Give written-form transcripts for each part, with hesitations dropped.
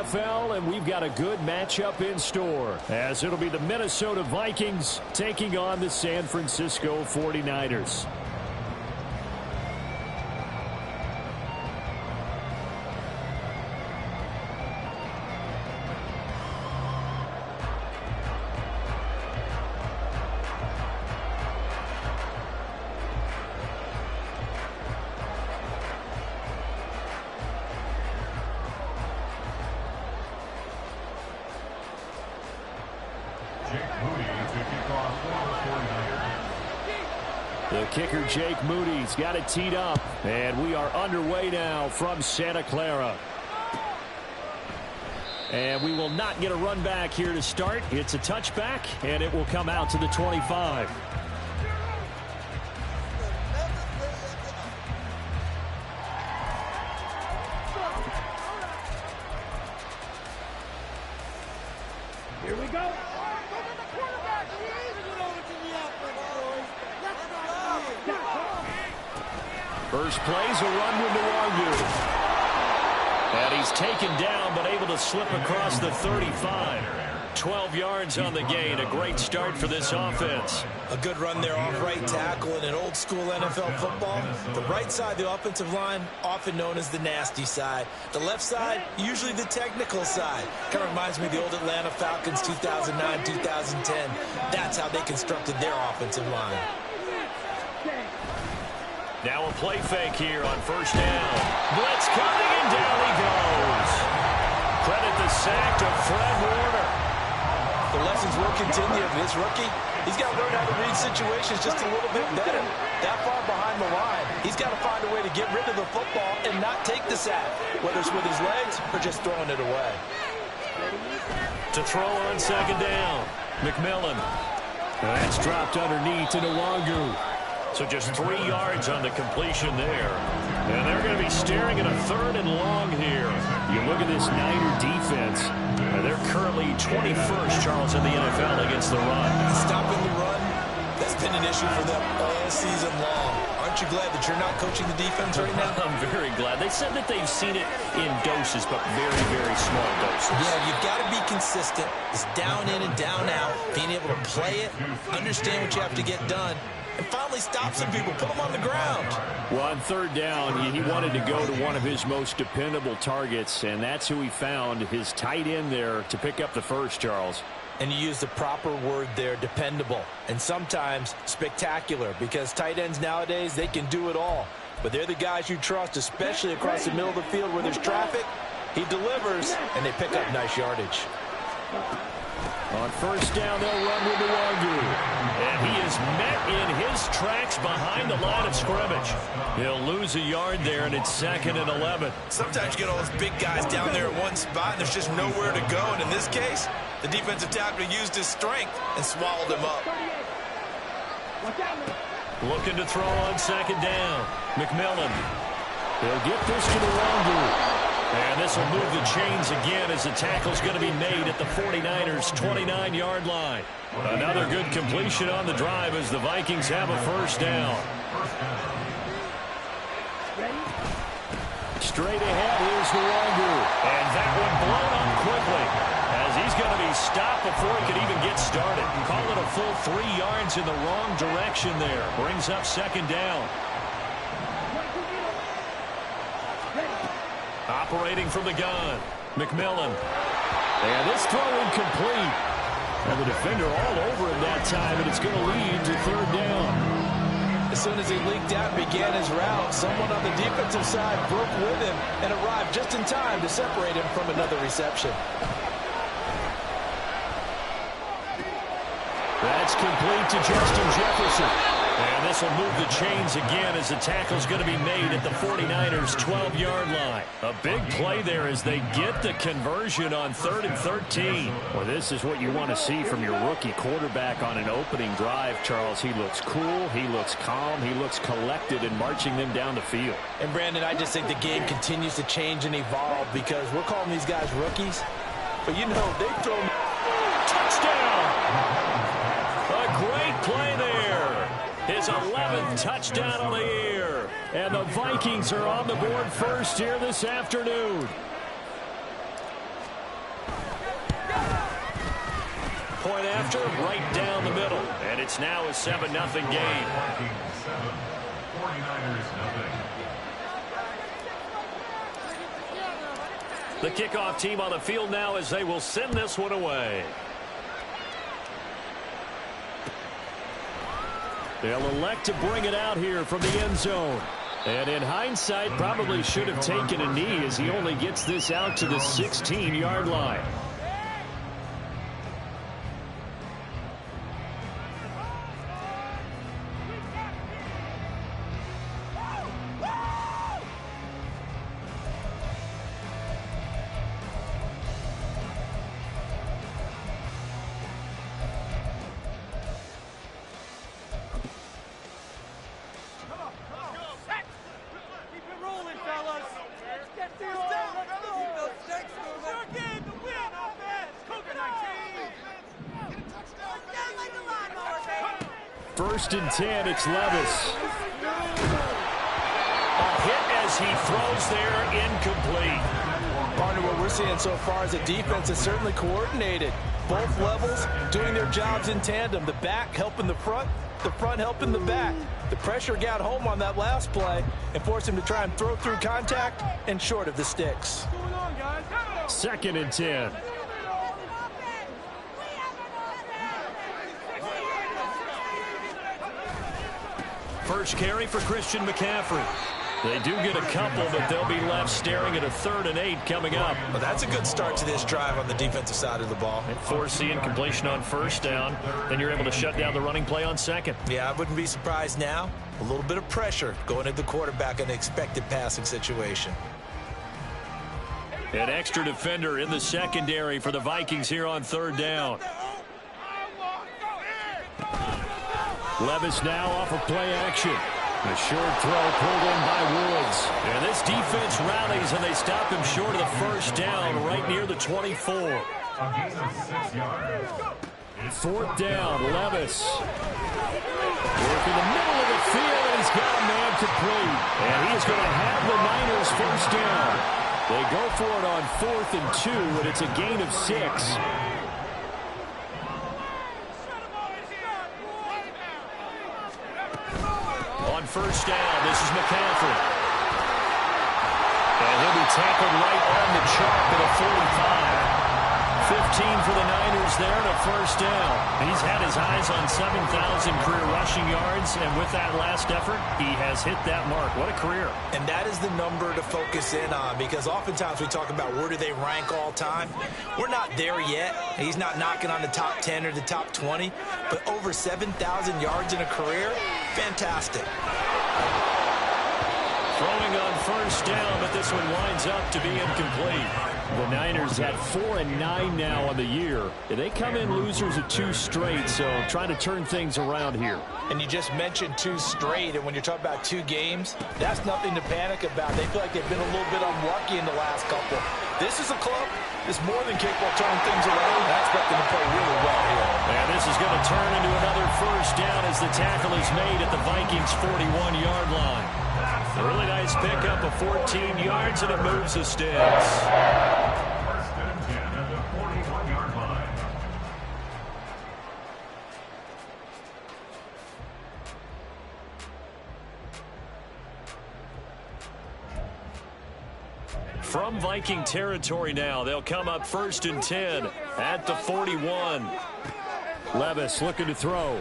NFL, and we've got a good matchup in store, as it'll be the Minnesota Vikings taking on the San Francisco 49ers. The kicker, Jake Moody's got it teed up, and we are underway now from Santa Clara. And we will not get a run back here to start. It's a touchback, and it will come out to the 25. Here we go. First play's a run with Nwangu. And he's taken down, but able to slip across the 35. 12 yards on the gain. A great start for this offense. A good run there off right tackle in an old-school NFL football. The right side, the offensive line, often known as the nasty side. The left side, usually the technical side. Kind of reminds me of the old Atlanta Falcons 2009, 2010. That's how they constructed their offensive line. Now a play fake here on first down. Blitz coming, and down he goes. Credit the sack to Fred Warner. The lessons will continue. This rookie, he's got to learn how to read situations just a little bit better. That far behind the line, he's got to find a way to get rid of the football and not take the sack, whether it's with his legs or just throwing it away. To throw on second down, McMillan. That's dropped underneath to Nwangu. So just 3 yards on the completion there. And they're going to be staring at a third and long here. You look at this Niner defense. They're currently 21st, Charles, in the NFL against the run. Stopping the run, that's been an issue for them all season long. Aren't you glad that you're not coaching the defense right now? I'm very glad. They said that they've seen it in doses, but very, very small doses. Yeah, you've got to be consistent. It's down in and down out. Being able to play it, understand what you have to get done, and finally stop some people, put them on the ground. Well, on third down, he wanted to go to one of his most dependable targets, and that's who he found, his tight end there, to pick up the first, Charles. And you use the proper word there, dependable, and sometimes spectacular, because tight ends nowadays, they can do it all. But they're the guys you trust, especially across the middle of the field where there's traffic. He delivers, and they pick up nice yardage. On first down, they'll run with Nwangu. And he is met in his tracks behind the line of scrimmage. He'll lose a yard there, and it's 2nd and 11. Sometimes you get all those big guys down there at one spot, and there's just nowhere to go. And in this case, the defensive tackle used his strength and swallowed him up. Looking to throw on second down. McMillan. He'll get this to Nwangu. And this will move the chains again as the tackle's going to be made at the 49ers' 29-yard line. Another good completion on the drive as the Vikings have a first down. Straight ahead, here's Nwangu. And that one blown up quickly as he's going to be stopped before he can even get started. Call it a full 3 yards in the wrong direction there. Brings up second down. Operating from the gun, McMillan. And this throw incomplete. And the defender all over him that time, and it's going to lead to third down. As soon as he leaked out and began his route, someone on the defensive side broke with him and arrived just in time to separate him from another reception. That's complete to Justin Jefferson. And this will move the chains again as the tackle's going to be made at the 49ers' 12-yard line. A big play there as they get the conversion on 3rd and 13. Well, this is what you want to see from your rookie quarterback on an opening drive, Charles. He looks cool, he looks calm, he looks collected in marching them down the field. And, Brandon, I just think the game continues to change and evolve because we're calling these guys rookies. But, you know, they've thrown touchdown. A great play there. His 11th touchdown on the year. And the Vikings are on the board first here this afternoon. point after, right down the middle. And it's now a 7-0 game. The kickoff team on the field now as they will send this one away. They'll elect to bring it out here from the end zone. And in hindsight, probably should have taken a knee as he only gets this out to the 16-yard line. First and 10, it's Levis. A hit as he throws there, incomplete. Partner, what we're seeing so far is the defense is certainly coordinated. Both levels doing their jobs in tandem. The back helping the front helping the back. The pressure got home on that last play and forced him to try and throw through contact and short of the sticks. Second and 10. First carry for Christian McCaffrey. They do get a couple, but they'll be left staring at a 3rd and 8 coming up. Well, that's a good start to this drive on the defensive side of the ball. And force the incompletion on first down. Then you're able to shut down the running play on second. Yeah, I wouldn't be surprised now. A little bit of pressure going at the quarterback in an expected passing situation. An extra defender in the secondary for the Vikings here on 3rd down. Levis now off of play action. A short throw pulled in by Woods. And this defense rallies, and they stop him short of the first down right near the 24. 4th down, Levis. Work in the middle of the field, and he's got a man complete. And he is going to have the Niners first down. They go for it on 4th and 2, and it's a gain of 6. On first down, this is McCaffrey. And he'll be tackled right on the chalk at a 45. 15 for the Niners there and a first down. He's had his eyes on 7,000 career rushing yards, and with that last effort, he has hit that mark. What a career. And that is the number to focus in on, because oftentimes we talk about where do they rank all time. We're not there yet. He's not knocking on the top 10 or the top 20, but over 7,000 yards in a career, fantastic. Throwing on first down, but this one winds up to be incomplete. The Niners at 4-9 now on the year. They come in losers of 2 straight, so trying to turn things around here. And you just mentioned 2 straight, and when you're talking about 2 games, that's nothing to panic about. They feel like they've been a little bit unlucky in the last couple. This is a club that's more than capable of turning things around. I expect them to play really well here. And this is going to turn into another first down as the tackle is made at the Vikings' 41-yard line. A really nice pickup of 14 yards, and it moves the sticks. First and 10 at the 41-yard line. From Viking territory now, they'll come up first and 10 at the 41. Levis looking to throw.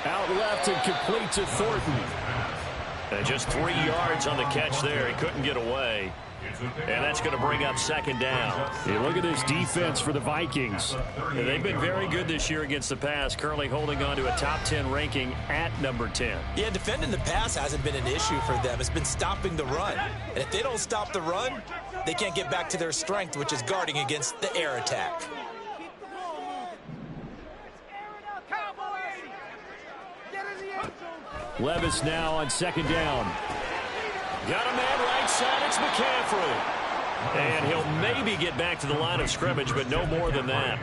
Out left and complete to Thornton. And just 3 yards on the catch there. He couldn't get away. And that's going to bring up second down. Hey, look at this defense for the Vikings. They've been very good this year against the pass, currently holding on to a top 10 ranking at number 10. Yeah, defending the pass hasn't been an issue for them. It's been stopping the run. And if they don't stop the run, they can't get back to their strength, which is guarding against the air attack. Levis now on second down. Got a man right side. It's McCaffrey. And he'll maybe get back to the line of scrimmage, but no more than that.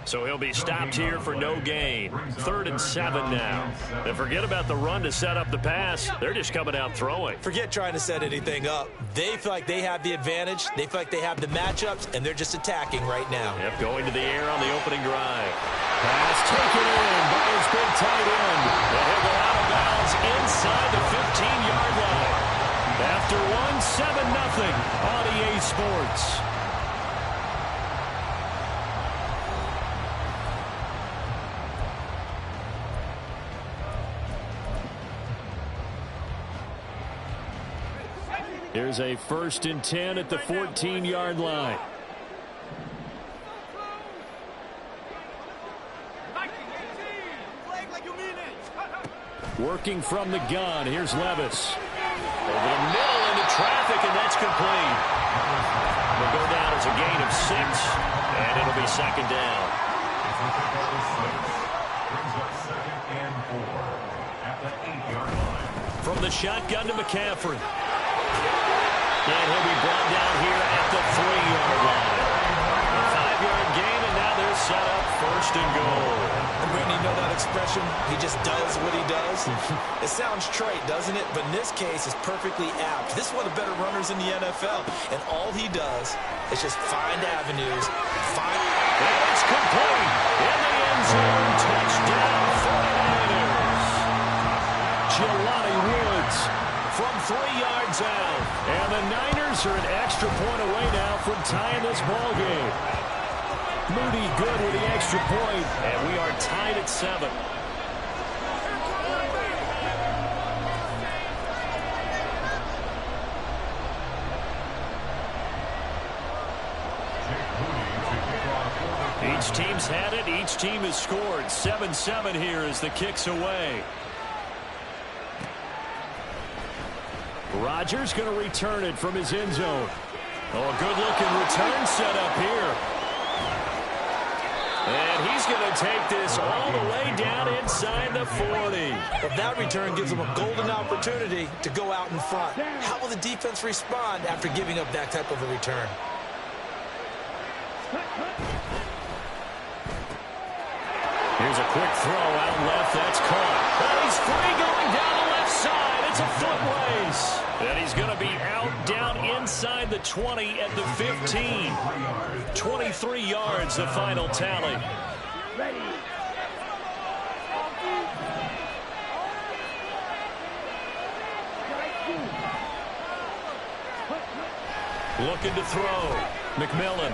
So he'll be stopped here for no gain. 3rd and 7 now. And forget about the run to set up the pass. They're just coming out throwing. Forget trying to set anything up. They feel like they have the advantage. They feel like they have the matchups, and they're just attacking right now. Yep, going to the air on the opening drive. Pass taken in by his big tight end. And he'll go out of bounds inside the 15-yard line. After 7-0 on EA Sports. Here's a 1st and 10 at the 14-yard line. Working from the gun. Here's Levis. Over the middle into traffic, and that's complete. Will go down as a gain of 6, and it'll be 2nd down. From the shotgun to McCaffrey. And he'll be brought down here at the 3-yard line. A 5-yard gain, and now they're set up 1st and goal. And Brandon, you know that expression? He just does what he does. It sounds trite, doesn't it? But in this case, it's perfectly apt. This is one of the better runners in the NFL. And all he does is just find avenues. And it's complete. In the end zone, touchdown 49ers. Jelani Woods from 3 yards out. And the Niners are an extra point away now from tying this ball game. Moody good with the extra point, and we are tied at 7. Each team's had it. Each team has scored. 7-7 here as the kick's away. Rodgers going to return it from his end zone. Oh, a good-looking return set up here. And he's going to take this all the way down inside the 40. But that return gives them a golden opportunity to go out in front. How will the defense respond after giving up that type of a return? Here's a quick throw out left. That's caught. And he's free going down the left side. It's a foot race. And he's going to be out down inside the 20 at the 15. 23 yards, the final tally. Looking to throw. McMillan.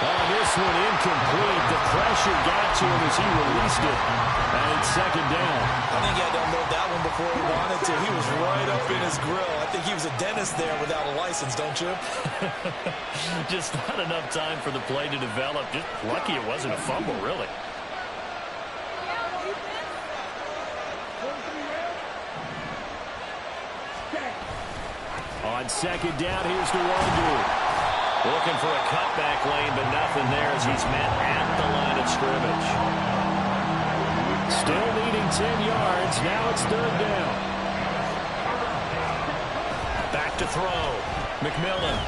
Oh, this one incomplete. The pressure got to him as he released it. And it's 2nd down. I think he had to unload that one before he wanted to. He was right up in his grill. I think he was a dentist there without a license, don't you? Just not enough time for the play to develop. Just lucky it wasn't a fumble, really. On 2nd down, here's the Wonder. Looking for a cutback lane, but nothing there as he's met at the line of scrimmage. Still needing 10 yards. Now it's 3rd down. Back to throw. McMillan.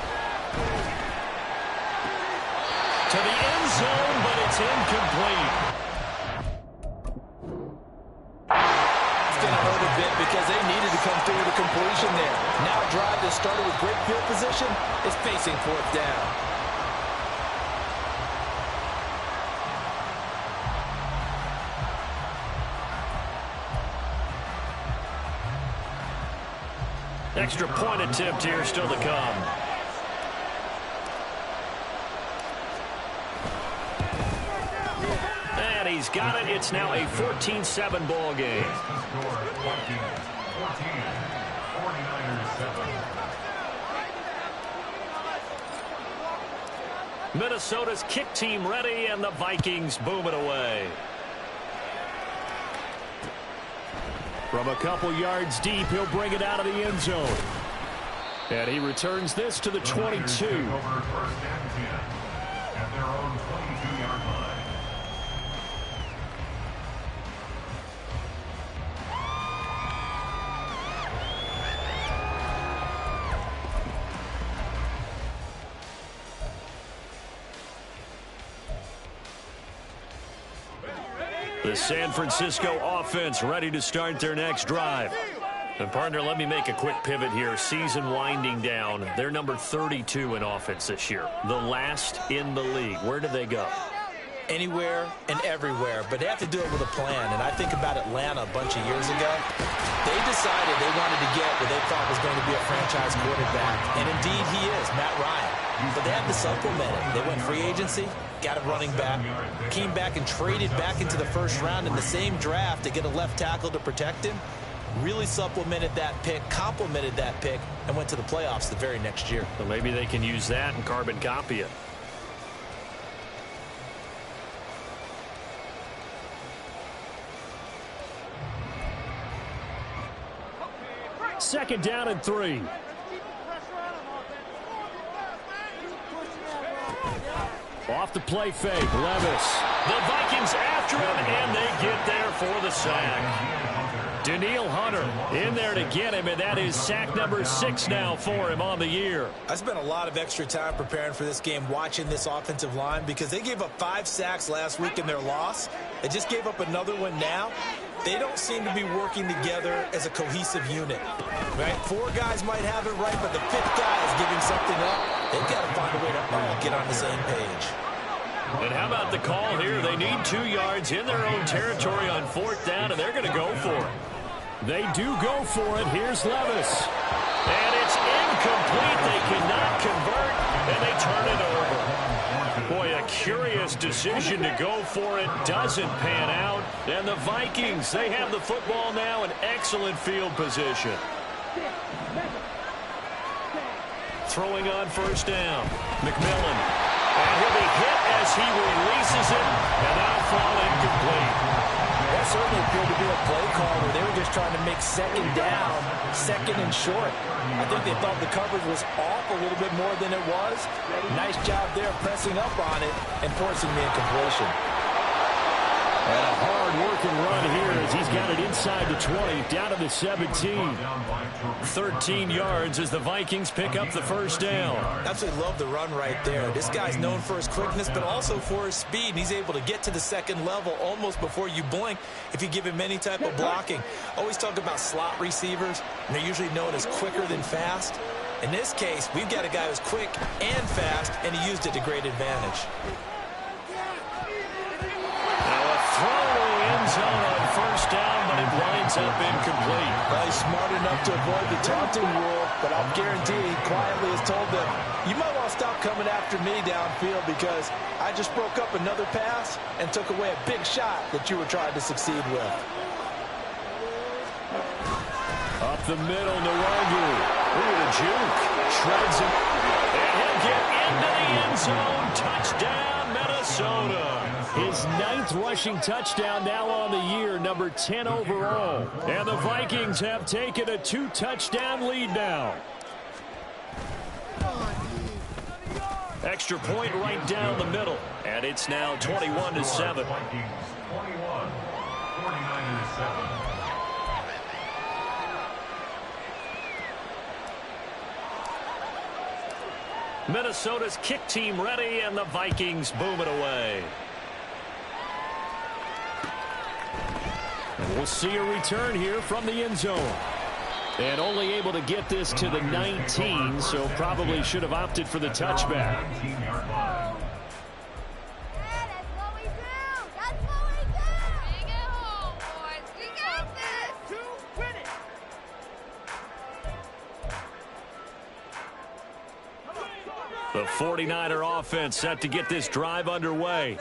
To the end zone, but it's incomplete. It's going to hurt a bit because they needed to come through with a completion there. Now a drive that started with great field position is facing 4th down. Extra point attempt here still to come. And he's got it. It's now a 14-7 ball game. Minnesota's kick team ready, and the Vikings boom it away. From a couple yards deep, he'll bring it out of the end zone. And he returns this to the 22. At their own 22-yard line. The San Francisco offense ready to start their next drive. And, partner, let me make a quick pivot here. Season winding down. They're number 32 in offense this year. The last in the league. Where do they go? Anywhere and everywhere, but they have to do it with a plan. And I think about Atlanta a bunch of years ago. They decided they wanted to get what they thought was going to be a franchise quarterback. And, indeed, he is, Matt Ryan. But they had to supplement it. They went free agency, got a running back, came back and traded back into the first round in the same draft to get a left tackle to protect him. Really supplemented that pick, complemented that pick, and went to the playoffs the very next year. Well, maybe they can use that and carbon copy it. Second down and 3. Off the play fake, Levis. The Vikings after him, and they get there for the sack. Danielle Hunter in there to get him, and that is sack number 6 now for him on the year. I spent a lot of extra time preparing for this game, watching this offensive line, because they gave up 5 sacks last week in their loss. They just gave up another one now. They don't seem to be working together as a cohesive unit. Right? 4 guys might have it right, but the 5th guy is giving something up. They've got to find a way to all get on the same page. And how about the call here? They need 2 yards in their own territory on 4th down, and they're going to go for it. They do go for it. Here's Levis. And it's incomplete. They cannot convert, and they turn it over. Boy, a curious decision to go for it. Doesn't pan out. And the Vikings, they have the football now in excellent field position. Throwing on 1st down. McMillan. And he'll be hit as he releases it, and that'll fall incomplete. That certainly appeared to be a play call where they were just trying to make 2nd down, 2nd and short. I think they thought the coverage was off a little bit more than it was. Nice job there pressing up on it and forcing the incompletion. And a hard-working run here as he's got it inside the 20, down to the 17. 13 yards as the Vikings pick up the 1st down. Absolutely love the run right there. This guy's known for his quickness, but also for his speed. And he's able to get to the 2nd level almost before you blink if you give him any type of blocking. Always talk about slot receivers, and they're usually known as quicker than fast. In this case, we've got a guy who's quick and fast, and he used it to great advantage. Throwing end zone on 1st down, but it winds up incomplete. Well, he's smart enough to avoid the taunting rule, but I'll guarantee he quietly has told them, you might want to stop coming after me downfield because I just broke up another pass and took away a big shot that you were trying to succeed with. Up the middle, Nwangu. Look at the juke. Shreds it. And he'll get into the end zone. Touchdown, Minnesota. His 9th rushing touchdown now on the year, number 10 overall. And the Vikings have taken a 2-touchdown lead now. Extra point right down the middle. And it's now 21-7. 21, 49-7. Minnesota's kick team ready, and the Vikings boom it away. And we'll see a return here from the end zone. And only able to get this to the 19, so probably should have opted for the touchback. The 49er offense set to get this drive underway.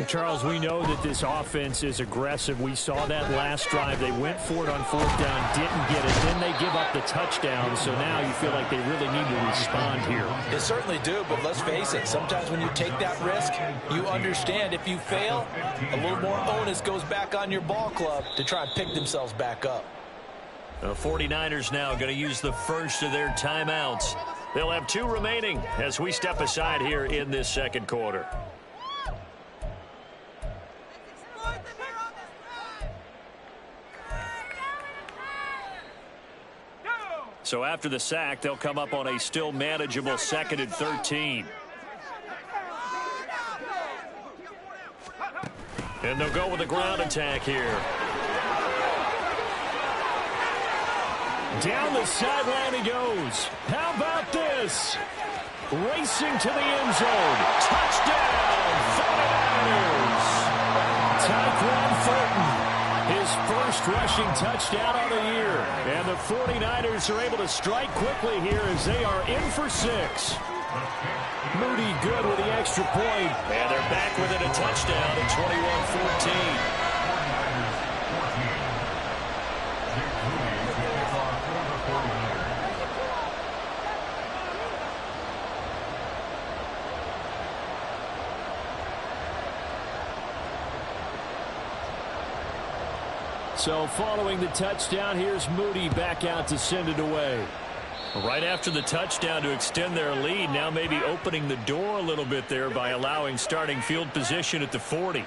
Charles, we know that this offense is aggressive. We saw that last drive. They went for it on 4th down, didn't get it. Then they give up the touchdown, so now you feel like they really need to respond here. They certainly do, but let's face it. Sometimes when you take that risk, you understand if you fail, a little more onus goes back on your ball club to try and pick themselves back up. The 49ers now going to use the first of their timeouts. They'll have 2 remaining as we step aside here in this 2nd quarter. So after the sack, they'll come up on a still manageable 2nd and 13. And they'll go with a ground attack here. Down the sideline he goes. How about this? Racing to the end zone. Touchdown, 49ers. Tyquan Fulton, his first rushing touchdown of the year. And the 49ers are able to strike quickly here as they are in for 6. Moody good with the extra point. And they're back within a touchdown at 21-14. So following the touchdown, here's Moody back out to send it away. Right after the touchdown to extend their lead, now maybe opening the door a little bit there by allowing starting field position at the 40.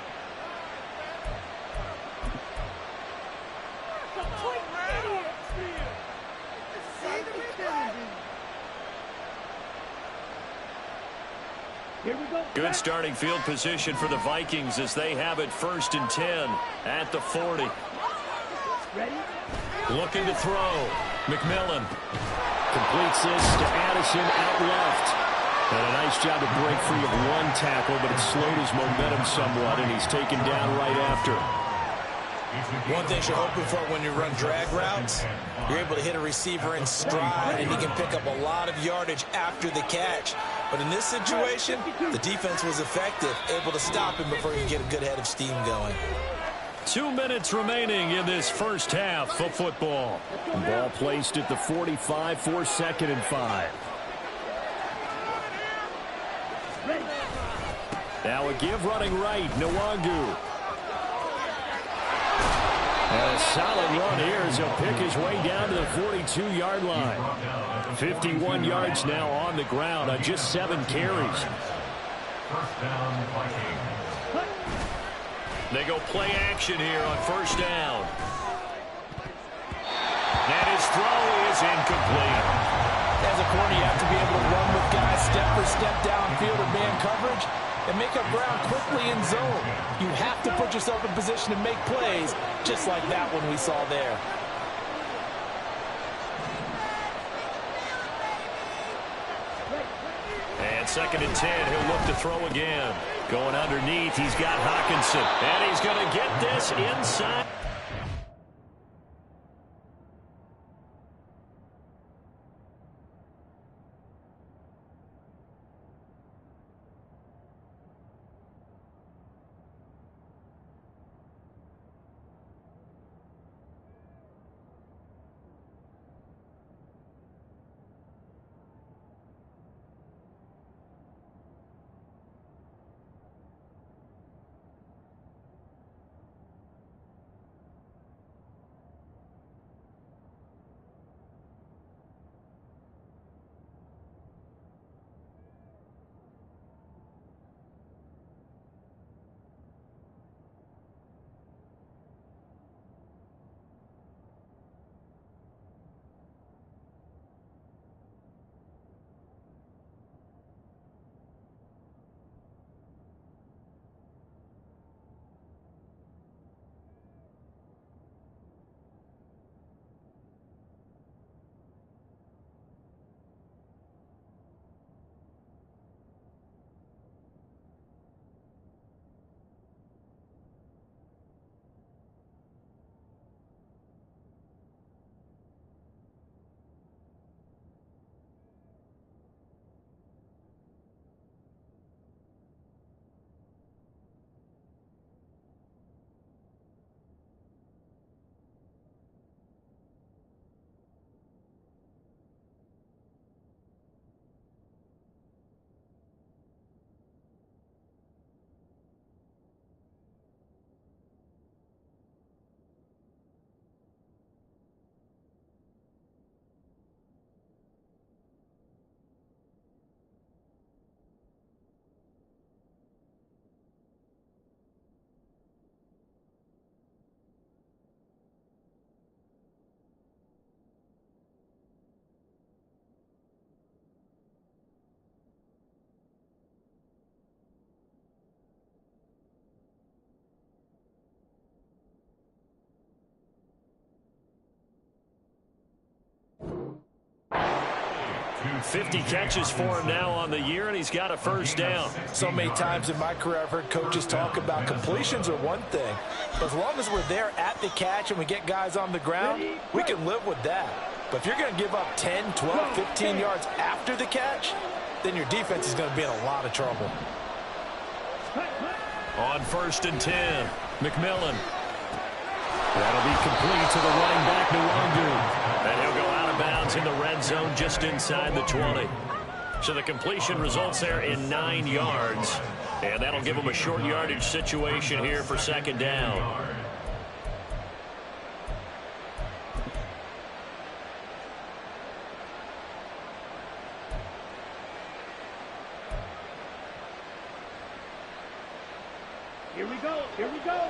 Good starting field position for the Vikings as they have it 1st and 10 at the 40. Looking to throw. McMillan. Completes this to Addison out left. And a nice job to break free of one tackle, but it slowed his momentum somewhat, and he's taken down right after. One thing you're hoping for when you run drag routes, you're able to hit a receiver in stride, and he can pick up a lot of yardage after the catch. But in this situation, the defense was effective, able to stop him before he could get a good head of steam going. 2 minutes remaining in this first half of football. Ball placed at the 45 for 2nd and 5. Now a give running right, Nwangu. And a solid run here as he'll pick his way down to the 42-yard line. 51 yards now on the ground on just 7 carries. First down, Vikings. They go play action here on 1st down. And his throw is incomplete. As a corner, you have to be able to run with guys step for step downfield in man coverage and make up ground quickly in zone. You have to put yourself in position to make plays, just like that one we saw there. And 2nd and 10, he'll look to throw again. Going underneath, he's got Hawkinson. And he's going to get this inside. 50 catches for him now on the year, and he's got a first down. So many times in my career I've heard coaches talk about completions are one thing. But as long as we're there at the catch and we get guys on the ground, we can live with that. But if you're going to give up 10, 12, 15 yards after the catch, then your defense is going to be in a lot of trouble. On 1st and 10, McMillan. That'll be complete to the running back, Nwangu. And he'll go out of bounds in the red zone just inside the 20. So the completion results there in 9 yards. And that'll give him a short yardage situation here for 2nd down. Here we go. Here we go.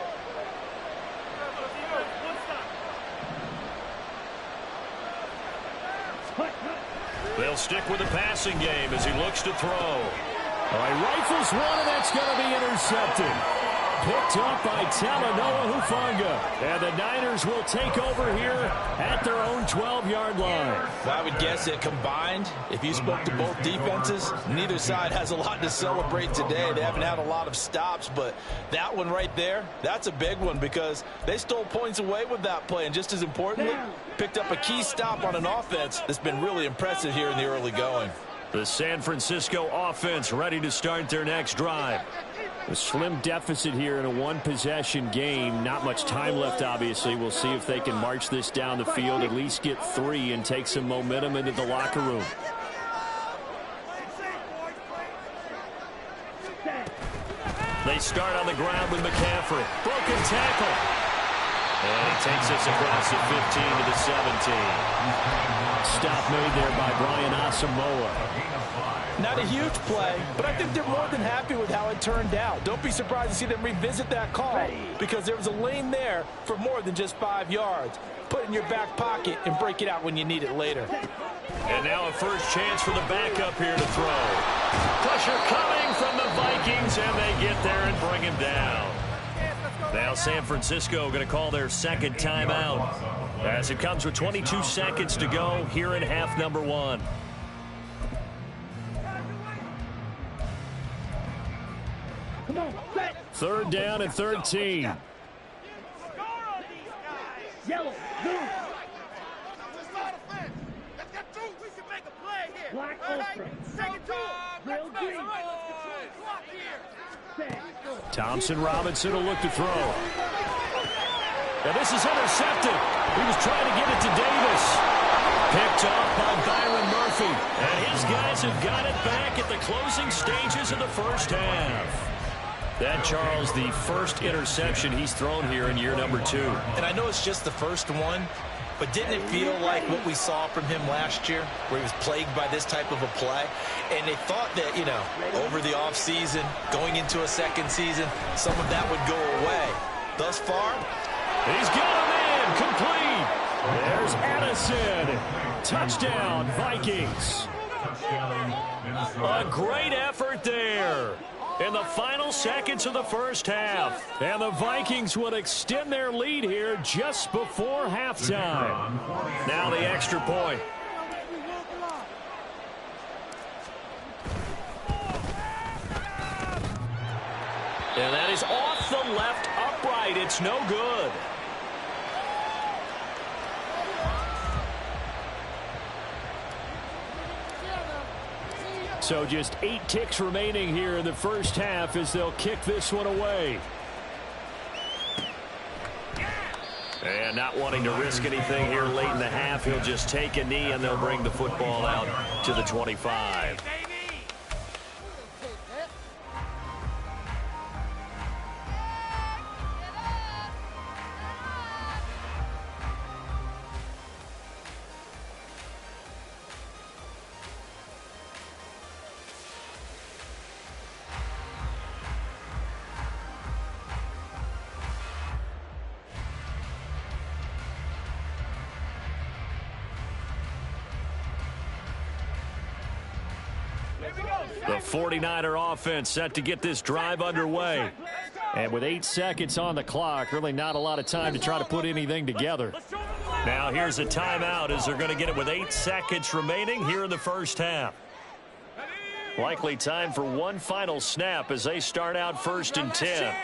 They'll stick with the passing game as he looks to throw. All right, rifles one, and that's going to be intercepted. Picked up by Talanoa Hufanga. And the Niners will take over here at their own 12-yard line. Well, I would guess that combined, if you spoke to both defenses, neither side has a lot to celebrate today. They haven't had a lot of stops, but that one right there, that's a big one because they stole points away with that play. And just as importantly, picked up a key stop on an offense that's been really impressive here in the early going. The San Francisco offense ready to start their next drive. A slim deficit here in a one-possession game. Not much time left, obviously. We'll see if they can march this down the field, at least get 3, and take some momentum into the locker room. They start on the ground with McCaffrey. Broken tackle. And he takes us across the 15 to the 17. Stop made there by Brian Asamoah. Not a huge play, but I think they're more than happy with how it turned out. Don't be surprised to see them revisit that call because there was a lane there for more than just 5 yards. Put it in your back pocket and break it out when you need it later. And now a first chance for the backup here to throw. Pressure coming from the Vikings, and they get there and bring him down. Now San Francisco going to call their 2nd timeout as it comes with 22 seconds to go here in half number 1. Third down and 13. Yellow, blue. Black ultra. Real green. Thompson Robinson will look to throw. And this is intercepted. He was trying to get it to Davis. Picked off by Byron Murphy. And his guys have got it back at the closing stages of the first half. That, Charles, the first interception he's thrown here in year number 2. And I know it's just the first one, but didn't it feel like what we saw from him last year, where he was plagued by this type of a play? And they thought that, you know, over the offseason, going into a second season, some of that would go away. Thus far, he's got him in, complete. There's Addison. Touchdown, Vikings. A great effort there in the final seconds of the first half. And the Vikings would extend their lead here just before halftime. Now the extra point. And that is off the left upright. It's no good. So just 8 ticks remaining here in the first half as they'll kick this one away. And not wanting to risk anything here late in the half, he'll just take a knee and they'll bring the football out to the 25. The 49er offense set to get this drive underway. And with 8 seconds on the clock, really not a lot of time to try to put anything together. Now here's a timeout as they're going to get it with 8 seconds remaining here in the first half. Likely time for one final snap as they start out 1st and 10.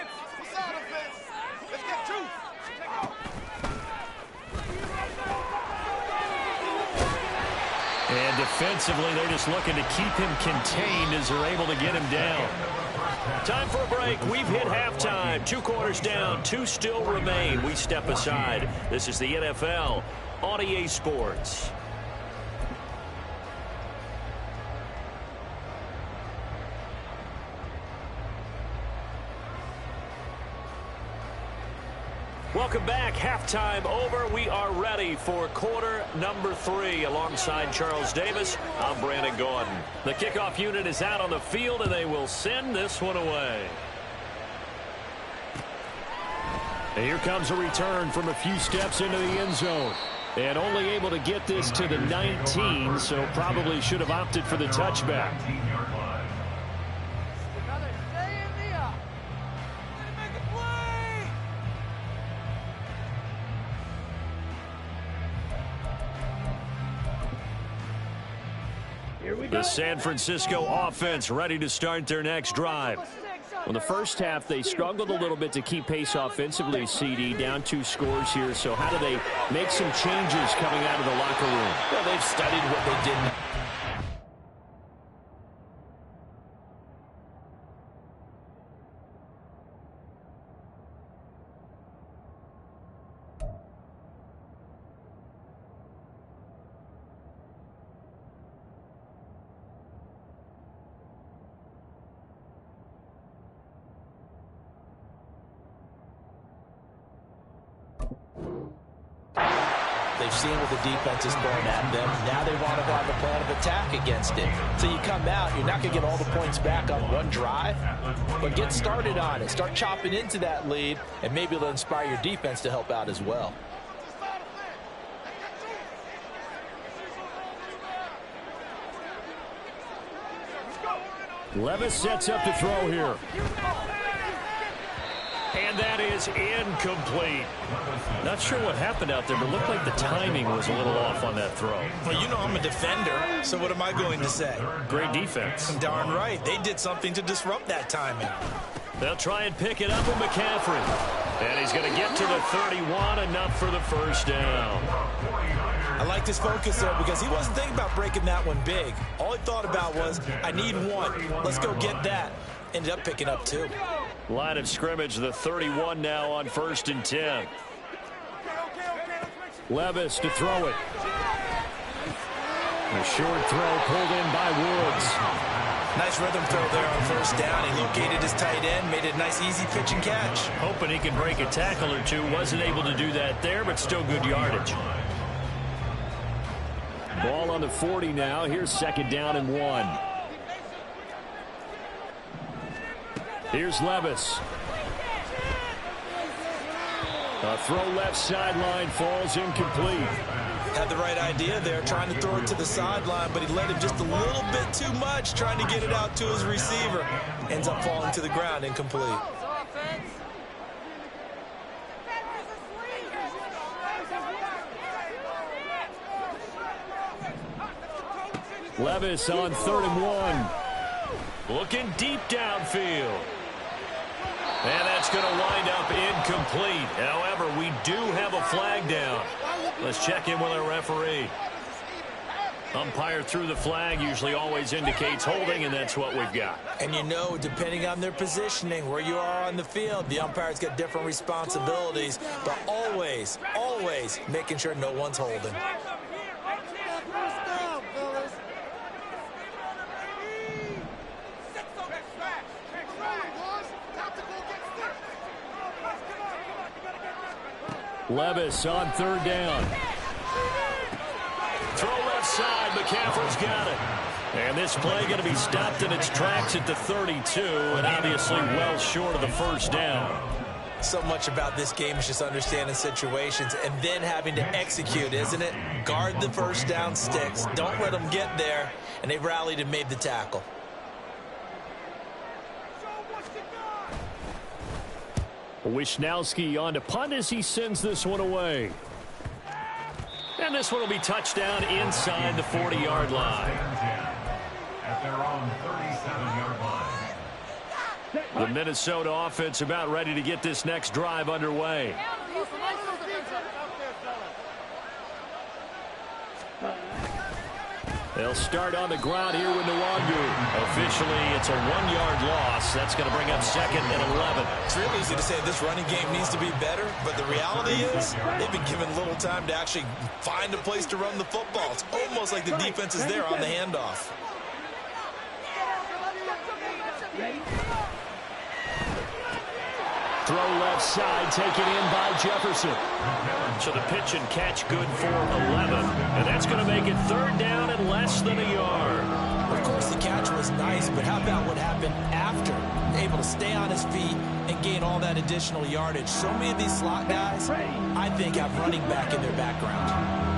And defensively, they're just looking to keep him contained as they're able to get him down. Time for a break. We've hit halftime. 2 quarters down, 2 still remain. We step aside. This is the NFL on EA Sports. Welcome back. Halftime over. We are ready for quarter number 3. Alongside Charles Davis, I'm Brandon Gordon. The kickoff unit is out on the field, and they will send this one away. And here comes a return from a few steps into the end zone. And only able to get this to the 19, so probably should have opted for the touchback. The San Francisco offense ready to start their next drive. Well, the first half, they struggled a little bit to keep pace offensively, CD, down 2 scores here. So how do they make some changes coming out of the locker room? Well, they've studied what they did. They've seen what the defense is throwing at them. Now they want to have a plan of attack against it. So you come out, you're not going to get all the points back on one drive, but get started on it. Start chopping into that lead, and maybe it'll inspire your defense to help out as well. Levis sets up to throw here. And that is incomplete. Not sure what happened out there, but it looked like the timing was a little off on that throw. Well, you know I'm a defender, so what am I going to say? Great defense. Darn right. They did something to disrupt that timing. They'll try and pick it up with McCaffrey. And he's going to get to the 31, enough for the first down. I liked his focus there because he wasn't thinking about breaking that one big. All he thought about was, I need one. Let's go get that. Ended up picking up 2. Line of scrimmage, the 31 now on 1st and 10. Levis to throw it. A short throw pulled in by Woods. Nice rhythm throw there on 1st down. He located his tight end, made it a nice easy pitch and catch. Hoping he could break a tackle or two. Wasn't able to do that there, but still good yardage. Ball on the 40 now. Here's 2nd down and 1. Here's Levis. A throw left sideline, falls incomplete. Had the right idea there, trying to throw it to the sideline, but he let him just a little bit too much, trying to get it out to his receiver. Ends up falling to the ground, incomplete. Levis on 3rd and 1. Looking deep downfield. And that's going to wind up incomplete. However, we do have a flag down. Let's check in with our referee. Umpire threw the flag, usually always indicates holding, and that's what we've got. And you know, depending on their positioning, where you are on the field, the umpire's got different responsibilities, but always, always making sure no one's holding. Levis on 3rd down. Throw left side. McCaffrey's got it. And this play going to be stopped in its tracks at the 32, and obviously well short of the 1st down. So much about this game is just understanding situations and then having to execute, isn't it? Guard the 1st down sticks. Don't let them get there. And they rallied and made the tackle. Wishnowski on to punt as he sends this one away. And this one will be touchdown inside the 40-yard line. At their own 37-yard line. The Minnesota offense about ready to get this next drive underway. They'll start on the ground here with Nwangu. Officially, it's a 1-yard loss. That's going to bring up second and 11. It's real easy to say this running game needs to be better, but the reality is they've been given little time to actually find a place to run the football. It's almost like the defense is there on the handoff. Throw left side, taken in by Jefferson. So the pitch and catch good for 11. And that's going to make it third down and less than a yard. Of course, the catch was nice, but how about what happened after? Able to stay on his feet and gain all that additional yardage. So many of these slot guys, I think, have running back in their background.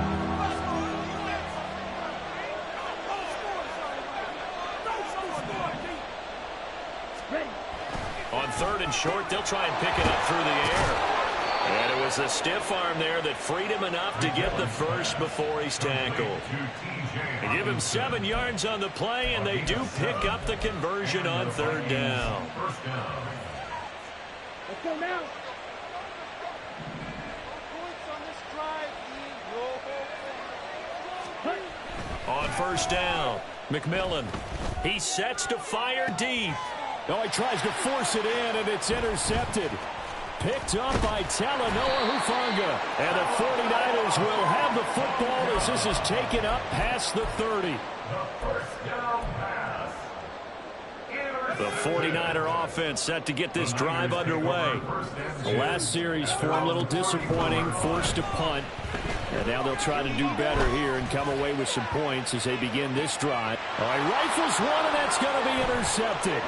On third and short, they'll try and pick it up through the air. And it was a stiff arm there that freed him enough to get the first before he's tackled. They give him 7 yards on the play, and they do pick up the conversion on third down. Let's go now. On first down, McMillan. He sets to fire deep. Oh, he tries to force it in, and it's intercepted. Picked up by Talanoa Hufanga. And the 49ers will have the football as this is taken up past the 30. The 49er offense set to get this drive underway. The last series for a little disappointing, forced to punt. And now they'll try to do better here and come away with some points as they begin this drive. All right, rifles one, and that's going to be intercepted.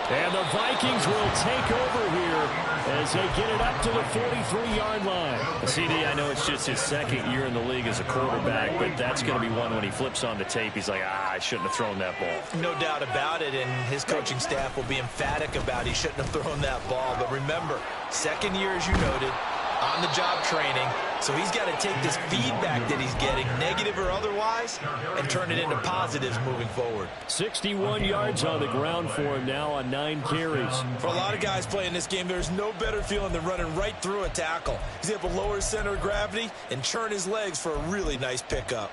And the Vikings will take over here as they get it up to the 43-yard line. CD, I know it's just his second year in the league as a quarterback, but that's going to be one when he flips on the tape. He's like, I shouldn't have thrown that ball. No doubt about it, and his coaching staff will be emphatic about he shouldn't have thrown that ball. But remember, second year, as you noted, on-the-job training, so he's got to take this feedback that he's getting, negative or otherwise, and turn it into positives moving forward. 61 yards on the ground for him now on 9 carries. For a lot of guys playing this game, there's no better feeling than running right through a tackle. He's able to lower his center of gravity and churn his legs for a really nice pickup.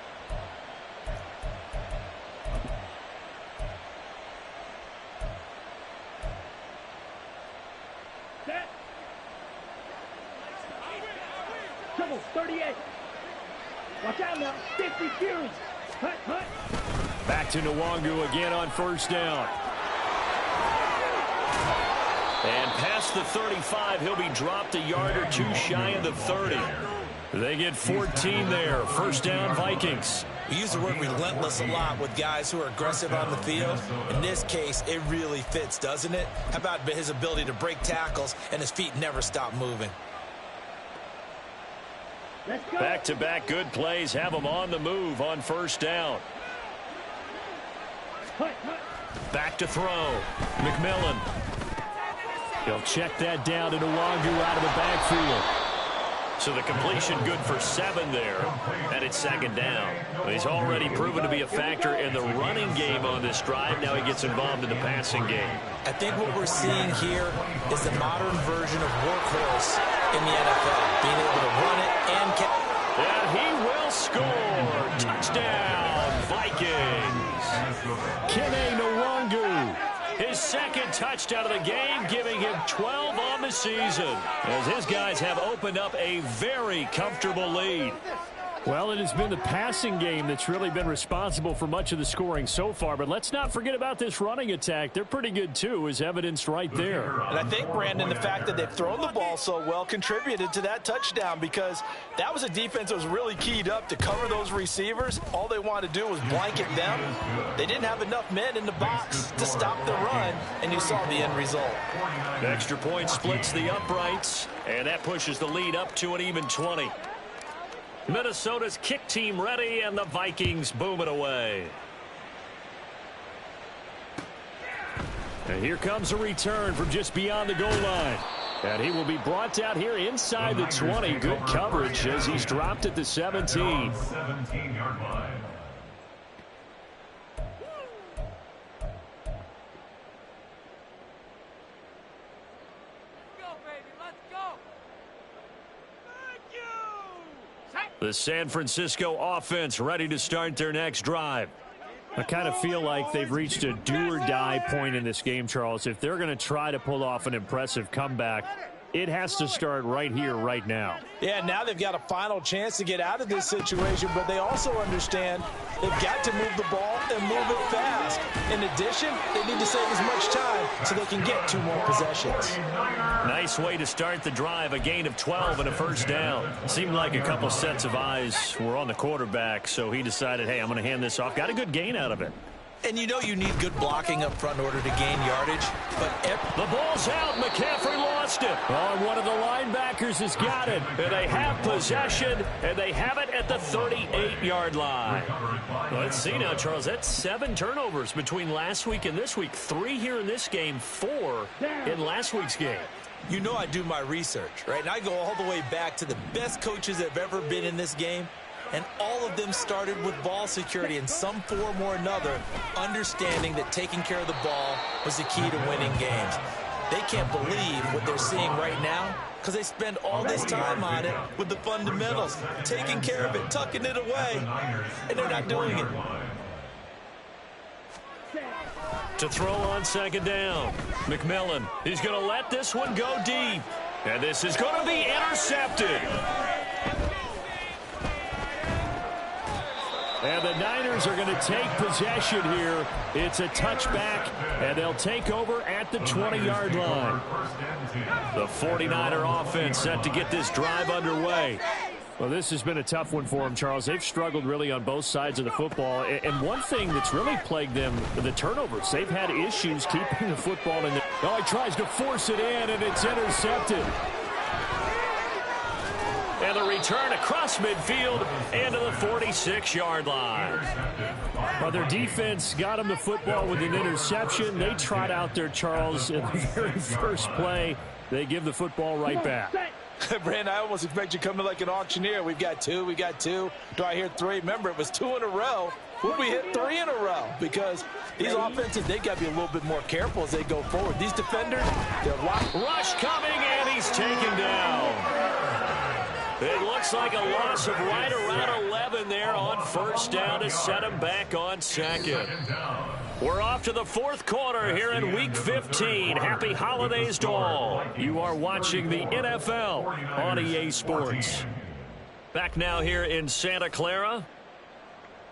Trouble, 38. Watch out now, 50 series. Hut, hut. Back to Nwangu again on first down. And past the 35, he'll be dropped a yard or two shy of the 30. They get 14 there. First down, Vikings. We use the word relentless a lot with guys who are aggressive on the field. In this case, it really fits, doesn't it? How about his ability to break tackles and his feet never stop moving? Back-to-back good plays have them on the move on first down. Back to throw. McMillan. He'll check that down to Nwangu out of the backfield. So the completion good for 7 there, and it's second down. He's already proven to be a factor in the running game on this drive. Now he gets involved in the passing game. I think what we're seeing here is the modern version of workhorse in the NFL, being able to run it and catch. And he will score. Touchdown, Vikings. Kene Nwangu. His second touchdown of the game, giving him 12 on the season, as his guys have opened up a very comfortable lead. Well, it has been the passing game that's really been responsible for much of the scoring so far. But let's not forget about this running attack. They're pretty good, too, as evidenced right there. And I think, Brandon, the fact that they've thrown the ball so well contributed to that touchdown, because that was a defense that was really keyed up to cover those receivers. All they wanted to do was blanket them. They didn't have enough men in the box to stop the run, and you saw the end result. The extra point splits the uprights, and that pushes the lead up to an even 20. Minnesota's kick team ready, and the Vikings boom it away. And here comes a return from just beyond the goal line. And he will be brought down here inside the 20. Good coverage as he's dropped at the 17. 17-yard line. The San Francisco offense ready to start their next drive. I kind of feel like they've reached a do-or-die point in this game, Charles. If they're going to try to pull off an impressive comeback, it has to start right here, right now. Yeah, now they've got a final chance to get out of this situation, but they also understand they've got to move the ball and move it fast. In addition, they need to save as much time so they can get 2 more possessions. Nice way to start the drive, a gain of 12 and a first down. Seemed like a couple sets of eyes were on the quarterback, so he decided, hey, I'm going to hand this off. Got a good gain out of it. And you know you need good blocking up front in order to gain yardage. But the ball's out. McCaffrey lost it. Oh, and one of the linebackers has got it. And they have possession, and they have it at the 38-yard line. Let's see now, Charles. That's 7 turnovers between last week and this week. 3 here in this game, 4 in last week's game. You know I do my research, right? And I go all the way back to the best coaches that have ever been in this game. And all of them started with ball security in some form or another, understanding that taking care of the ball was the key to winning games. They can't believe what they're seeing right now because they spend all this time on it with the fundamentals, taking care of it, tucking it away, and they're not doing it. To throw on second down, McMillan. He's going to let this one go deep. And this is going to be intercepted. And the Niners are going to take possession here. It's a touchback, and they'll take over at the 20-yard line. The 49er offense set to get this drive underway. Well, this has been a tough one for them, Charles. They've struggled really on both sides of the football. And one thing that's really plagued them, the turnovers. They've had issues keeping the football in the... Oh, he tries to force it in, and it's intercepted. And the return across midfield and to the 46-yard line. Well, their defense got them the football with an interception. They trot out there, Charles, in the very first play. They give the football right back. Brandon, I almost expect you to come in like an auctioneer. We've got 2, we got 2. Do I hear 3? Remember, it was 2 in a row. Would we hit 3 in a row? Because these offenses, they got to be a little bit more careful as they go forward. These defenders, they're locked. Rush coming, and he's taken down. It looks like a loss of right around 11 there on first down to set him back on second. We're off to the 4th quarter here in Week 15. Happy holidays to all. You are watching the NFL on EA Sports. Back now here in Santa Clara.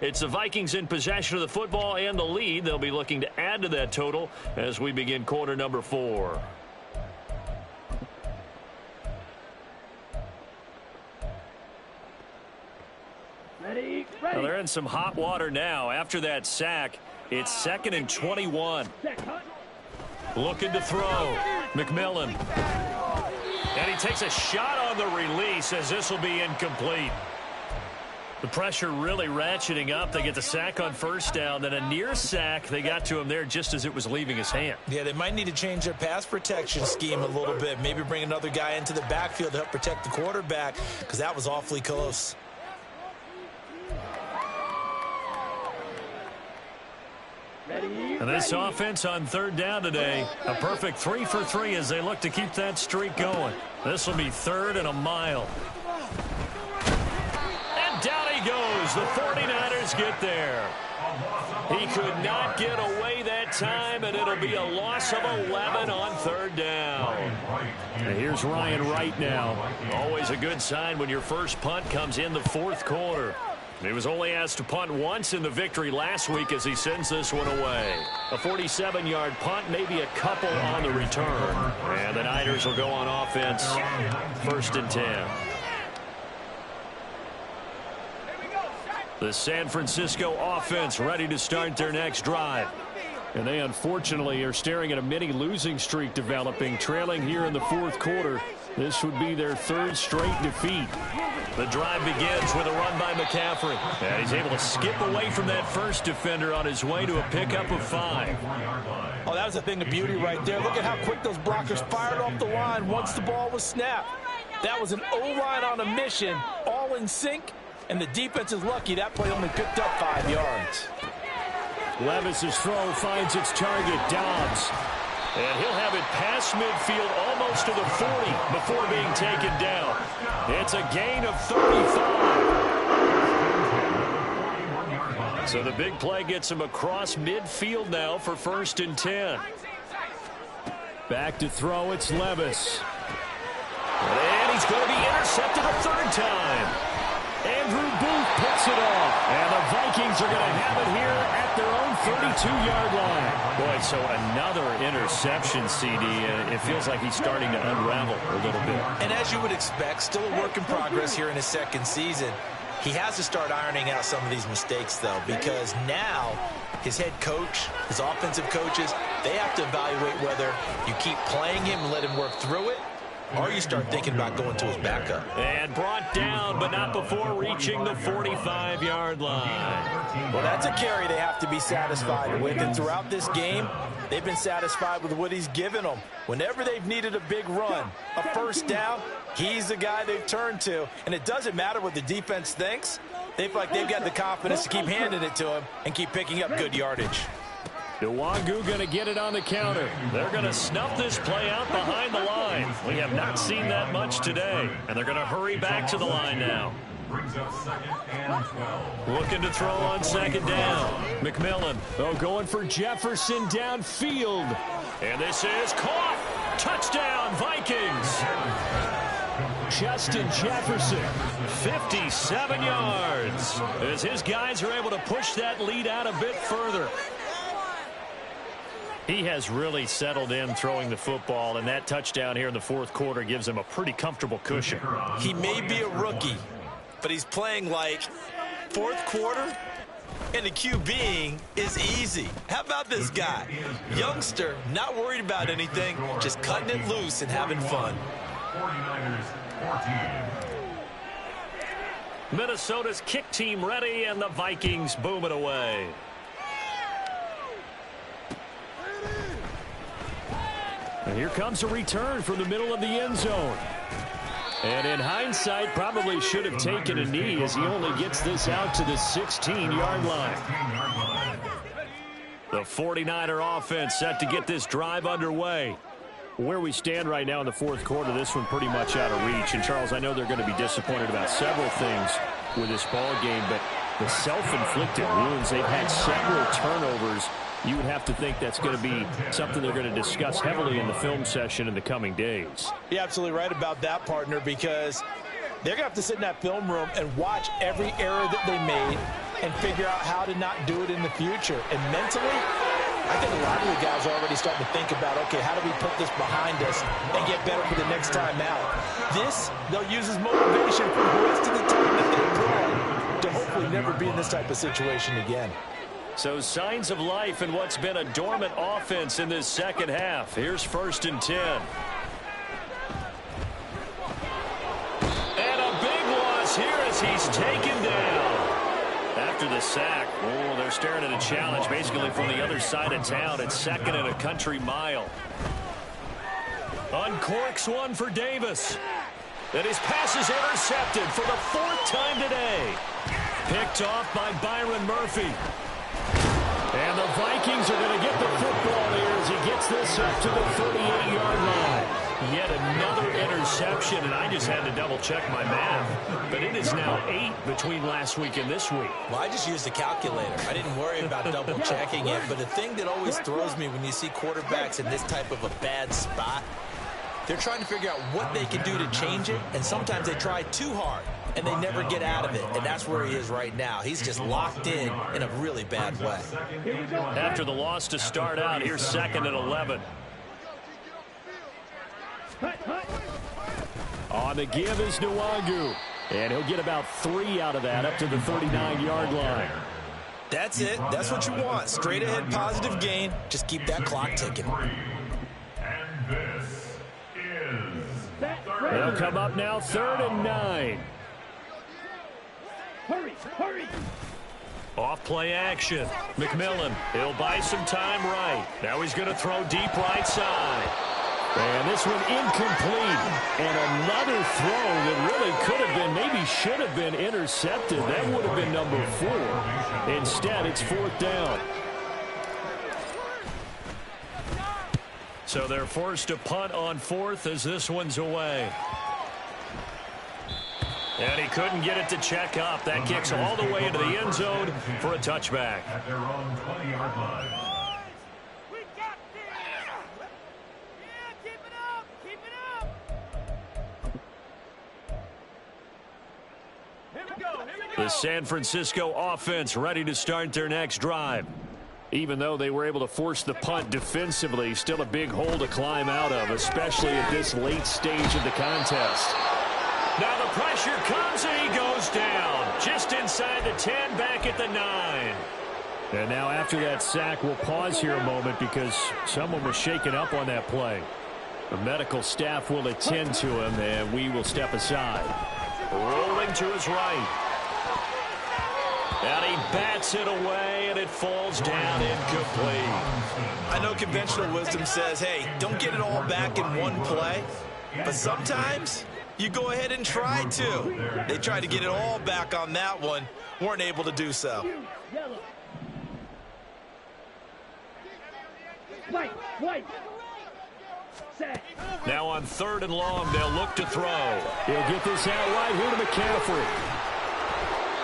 It's the Vikings in possession of the football and the lead. They'll be looking to add to that total as we begin quarter number 4. Well, they're in some hot water now. After that sack, it's 2nd and 21. Looking to throw. McMillan. And he takes a shot on the release as this will be incomplete. The pressure really ratcheting up. They get the sack on first down. Then a near sack. They got to him there just as it was leaving his hand. Yeah, they might need to change their pass protection scheme a little bit. Maybe bring another guy into the backfield to help protect the quarterback because that was awfully close. And this offense on 3rd down today, a perfect 3 for 3 as they look to keep that streak going. This will be 3rd and a mile. And down he goes. The 49ers get there. He could not get away that time, and it'll be a loss of 11 on 3rd down. And here's Ryan Wright now. Always a good sign when your first punt comes in the 4th quarter. He was only asked to punt once in the victory last week as he sends this one away. A 47-yard punt, maybe a couple on the return. And the Niners will go on offense. 1st and 10. The San Francisco offense ready to start their next drive. And they unfortunately are staring at a mini losing streak developing, trailing here in the 4th quarter. This would be their 3rd straight defeat. The drive begins with a run by McCaffrey. And he's able to skip away from that first defender on his way to a pickup of 5. Oh, that was a thing of beauty right there. Look at how quick those blockers fired off the line once the ball was snapped. That was an O-line on a mission, all in sync, and the defense is lucky that play only picked up 5 yards. Levis's throw finds its target, Dobbs. And he'll have it past midfield almost to the 40 before being taken down. It's a gain of 35. So the big play gets him across midfield now for 1st and 10. Back to throw, it's Levis. And he's going to be intercepted a 3rd time. Andrew Booth picks it off. And the Vikings are going to have it here at their own 32-yard line. Boy, so another interception, CD. It feels like he's starting to unravel a little bit. And as you would expect, still a work in progress here in his 2nd season. He has to start ironing out some of these mistakes, though, because now his head coach, his offensive coaches, they have to evaluate whether you keep playing him and let him work through it, or you start thinking about going to his backup. And brought down, but not before reaching the 45-yard line. Well, that's a carry they have to be satisfied with. And throughout this game, they've been satisfied with what he's given them. Whenever they've needed a big run, a 1st down, he's the guy they've turned to. And it doesn't matter what the defense thinks. They feel like they've got the confidence to keep handing it to him and keep picking up good yardage. Nwangu going to get it on the counter. They're going to snuff this play out behind the line. We have not seen that much today. And they're going to hurry back to the line now. Looking to throw on 2nd down. McMillan. Oh, going for Jefferson downfield. And this is caught. Touchdown, Vikings. Justin Jefferson. 57 yards. As his guys are able to push that lead out a bit further. He has really settled in throwing the football, and that touchdown here in the 4th quarter gives him a pretty comfortable cushion. He may be a rookie, but he's playing like 4th quarter, and the QBing is easy. How about this guy? Youngster, not worried about anything, just cutting it loose and having fun. 49ers 14. Minnesota's kick team ready, and the Vikings boom it away. And here comes a return from the middle of the end zone. And in hindsight, probably should have taken a knee as he only gets this out to the 16-yard line. The 49er offense set to get this drive underway. Where we stand right now in the 4th quarter, this one pretty much out of reach. And, Charles, I know they're going to be disappointed about several things with this ball game, but the self-inflicted wounds, they've had several turnovers. You would have to think that's going to be something they're going to discuss heavily in the film session in the coming days. You're absolutely right about that, partner, because they're going to have to sit in that film room and watch every error that they made and figure out how to not do it in the future. And mentally, I think a lot of the guys are already starting to think about, okay, how do we put this behind us and get better for the next time out? This, they'll use as motivation for the rest of the time that they play to hopefully never be in this type of situation again. So signs of life in what's been a dormant offense in this 2nd half. Here's 1st and 10. And a big loss here as he's taken down. After the sack, oh, they're staring at a challenge basically from the other side of town. It's 2nd and a country mile. Uncorks one for Davis. And his pass is intercepted for the 4th time today. Picked off by Byron Murphy. And the Vikings are going to get the football here as he gets this up to the 38-yard line. Yet another interception, and I just had to double-check my math. But it is now 8 between last week and this week. Well, I just used a calculator. I didn't worry about double-checking it. But the thing that always throws me when you see quarterbacks in this type of a bad spot, they're trying to figure out what they can do to change it, and sometimes they try too hard, and they never get out of it, and that's where he is right now. He's just locked in a really bad way. After the loss to start out, here's 2nd and 11. On the give is Nwangu. And he'll get about 3 out of that up to the 39-yard line. That's it. That's what you want. Straight ahead positive gain. Just keep that clock ticking. And this is They'll come up now 3rd and 9. Hurry, hurry. Off play action. McMillan, he'll buy some time right. Now he's going to throw deep right side. And this one incomplete. And another throw that really could have been, maybe should have been intercepted. That would have been number 4. Instead, it's 4th down. So they're forced to punt on 4th as this one's away. And he couldn't get it to check up. That kicks all the way into the end zone for a touchback. At their own 20-yard line. The San Francisco offense ready to start their next drive. Even though they were able to force the punt defensively, still a big hole to climb out of, especially at this late stage of the contest. Now the pressure comes and he goes down. Just inside the 10, back at the 9. And now after that sack, we'll pause here a moment because someone was shaken up on that play. The medical staff will attend to him, and we will step aside. Rolling to his right. And he bats it away, and it falls down incomplete. I know conventional wisdom says, hey, don't get it all back in one play. But sometimes you go ahead and try to. They tried to get it all back on that one. Weren't able to do so. White. Set. Now on 3rd and long, they'll look to throw. He'll get this out right here to McCaffrey.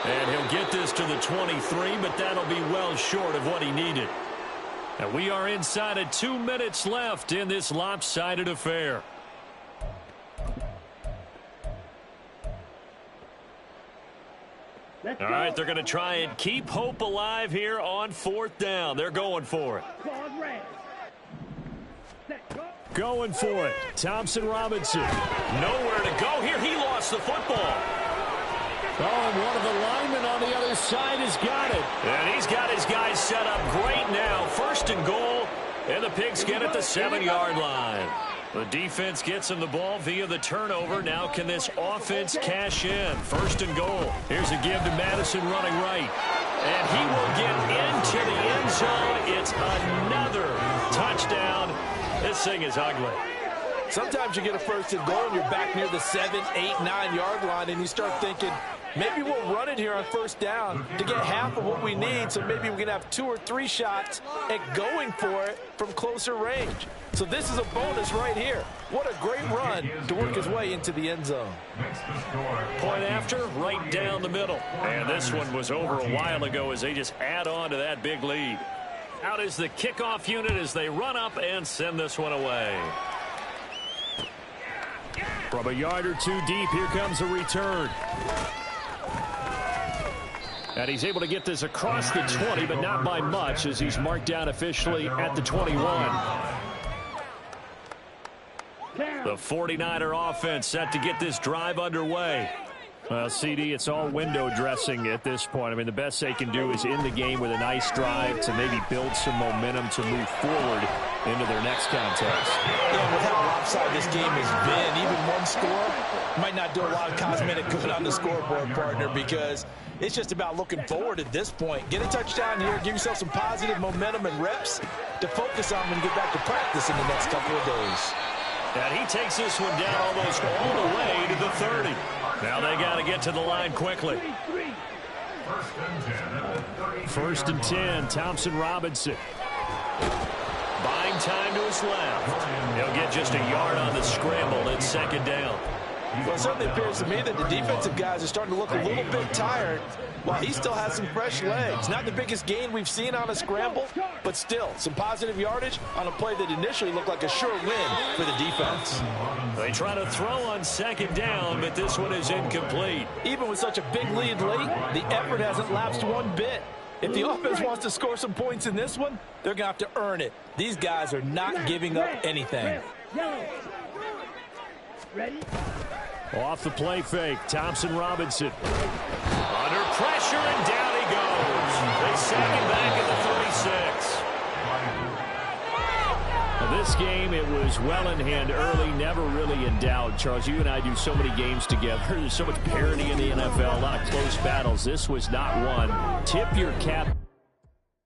And he'll get this to the 23, but that'll be well short of what he needed. And we are inside of 2 minutes left in this lopsided affair. All right, they're going to try and keep hope alive here on 4th down. They're going for it. Going for it. Thompson Robinson. Nowhere to go here. He lost the football. Oh, and one of the linemen on the other side has got it. And he's got his guys set up great now. 1st and goal, and the Pigskin at the 7-yard line. The defense gets him the ball via the turnover. Now can this offense cash in? 1st and goal. Here's a give to Madison running right. And he will get into the end zone. It's another touchdown. This thing is ugly. Sometimes you get a 1st and goal and you're back near the 7, 8, 9-yard line, and you start thinking, maybe we'll run it here on 1st down to get half of what we need, so maybe we can have 2 or 3 shots at going for it from closer range. So this is a bonus right here. What a great run to work his way into the end zone. Point after, right down the middle. And this one was over a while ago as they just add on to that big lead. Out is the kickoff unit as they run up and send this one away. From a yard or 2 deep, here comes a return. And he's able to get this across the 20, but not by much as he's marked down officially at the 21. The 49er offense set to get this drive underway. Well, CD, it's all window dressing at this point. I mean, the best they can do is end the game with a nice drive to maybe build some momentum to move forward into their next contest. Yeah, with how lopsided this game has been, even one score might not do a lot of cosmetic good on the scoreboard, partner, because it's just about looking forward at this point. Get a touchdown here, give yourself some positive momentum and reps to focus on when you get back to practice in the next couple of days. And he takes this one down almost all the way to the 30. Now they got to get to the line quickly. 1st and 10, Thompson Robinson. Buying time to his left. He'll get just a yard on the scramble. It's 2nd down. Well, it certainly appears to me that the defensive guys are starting to look a little bit tired while he still has some fresh legs. Not the biggest gain we've seen on a scramble, but still some positive yardage on a play that initially looked like a sure win for the defense. They try to throw on 2nd down, but this one is incomplete. Even with such a big lead late, the effort hasn't lapsed one bit. If the offense wants to score some points in this one, they're going to have to earn it. These guys are not giving up anything. Ready? Off the play fake, Thompson Robinson. Under pressure, and down he goes. They sack him back at the 36. A This game, it was well in hand early, never really in doubt. Charles, you and I do so many games together. There's so much parity in the NFL, a lot of close battles. This was not one. Tip your cap.